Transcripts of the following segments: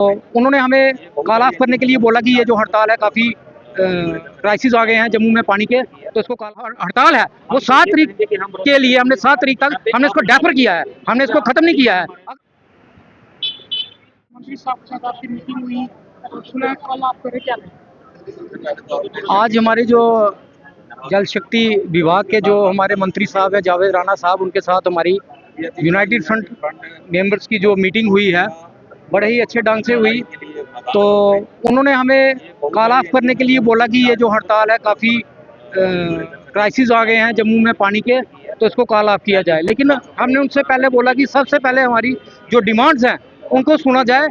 तो उन्होंने हमें कॉल ऑफ करने के लिए बोला कि ये जो हड़ताल है काफ़ी क्राइसिस आ गए हैं जम्मू में पानी के, तो इसको हड़ताल है वो 7 तारीख के लिए हमने 7 तारीख तक हमने इसको डेफर किया है, हमने इसको ख़त्म नहीं किया है। मंत्री साहब के साथ आपकी मीटिंग हुई और सुना कल आप करे क्या आज हमारे जो जल शक्ति विभाग के जो हमारे मंत्री साहब हैं जावेद राणा साहब, उनके साथ हमारी यूनाइटेड फ्रंट मेंबर्स की जो मीटिंग हुई है बड़े ही अच्छे ढंग से हुई। तो उन्होंने हमें कॉल ऑफ करने के लिए बोला कि ये जो हड़ताल है काफ़ी क्राइसिस आ गए हैं जम्मू में पानी के, तो इसको कॉल ऑफ किया जाए। लेकिन हमने उनसे पहले बोला कि सबसे पहले हमारी जो डिमांड्स हैं उनको सुना जाए,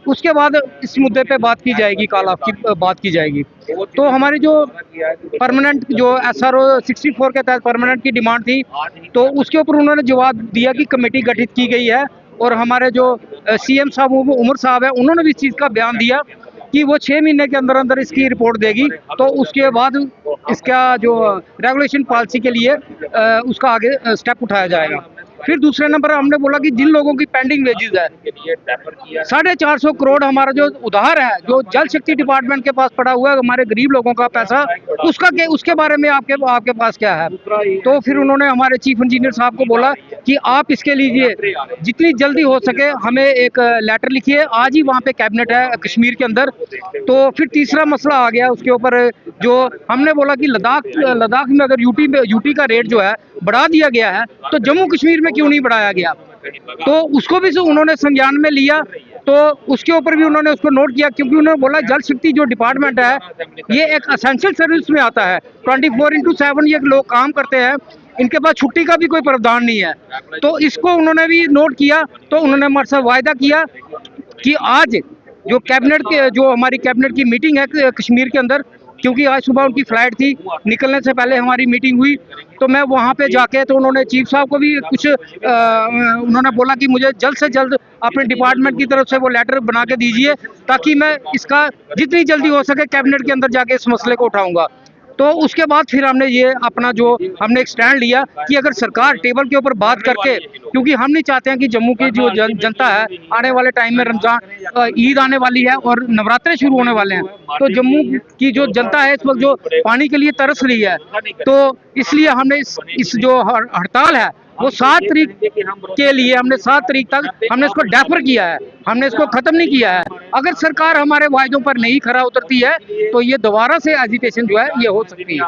उसके बाद इस मुद्दे पे बात की जाएगी, कॉल ऑफ की बात की जाएगी। तो हमारी जो परमानेंट जो SRO 64 के तहत परमानेंट की डिमांड थी, तो उसके ऊपर उन्होंने जवाब दिया कि कमेटी गठित की गई है, और हमारे जो CM साहब उमर साहब है उन्होंने भी इस चीज़ का बयान दिया कि वो 6 महीने के अंदर अंदर इसकी रिपोर्ट देगी, तो उसके बाद इसका जो रेगुलेशन पॉलिसी के लिए उसका आगे स्टेप उठाया जाएगा। फिर दूसरे नंबर हमने बोला कि जिन लोगों की पेंडिंग वेजेस है 450 करोड़ हमारा जो उधार है जो जल शक्ति डिपार्टमेंट के पास पड़ा हुआ है, हमारे गरीब लोगों का पैसा, उसके बारे में आपके पास क्या है। तो फिर उन्होंने हमारे चीफ इंजीनियर साहब को बोला कि आप इसके लिए जितनी जल्दी हो सके हमें एक लेटर लिखिए, आज ही वहाँ पे कैबिनेट है कश्मीर के अंदर। तो फिर तीसरा मसला आ गया उसके ऊपर, जो हमने बोला कि लद्दाख में अगर यूटी का रेट जो है बढ़ा दिया गया है, तो जम्मू कश्मीर में क्यों नहीं बढ़ाया गया। तो उसको भी उन्होंने संज्ञान में लिया, तो उसके ऊपर भी उन्होंने उसको नोट किया, क्योंकि उन्होंने बोला जल शक्ति जो डिपार्टमेंट है ये एक एसेंशियल सर्विस में आता है, 24/7 ये लोग काम करते हैं, इनके पास छुट्टी का भी कोई प्रावधान नहीं है। तो इसको उन्होंने भी नोट किया। तो उन्होंने हमारे साथ वायदा किया कि आज जो कैबिनेट के जो हमारी कैबिनेट की मीटिंग है कश्मीर के अंदर, क्योंकि आज सुबह उनकी फ़्लाइट थी, निकलने से पहले हमारी मीटिंग हुई, तो मैं वहाँ पे जाके तो उन्होंने चीफ साहब को भी कुछ उन्होंने बोला कि मुझे जल्द से जल्द अपने डिपार्टमेंट की तरफ से वो लेटर बना के दीजिए, ताकि मैं इसका जितनी जल्दी हो सके कैबिनेट के अंदर जाके इस मसले को उठाऊँगा। तो उसके बाद फिर हमने ये अपना जो हमने एक स्टैंड लिया कि अगर सरकार टेबल के ऊपर बात करके, क्योंकि हम नहीं चाहते हैं कि जम्मू की जो जनता है आने वाले टाइम में रमजान ईद आने वाली है और नवरात्रे शुरू होने वाले हैं, तो जम्मू की जो जनता है इस वक्त जो पानी के लिए तरस रही है, तो इसलिए हमने इस जो हड़ताल है वो 7 तारीख के लिए हमने 7 तारीख तक हमने इसको डेफर किया है, हमने इसको ख़त्म नहीं किया है। अगर सरकार हमारे वायदों पर नहीं खरा उतरती है तो ये दोबारा से एजिटेशन जो है ये हो सकती है।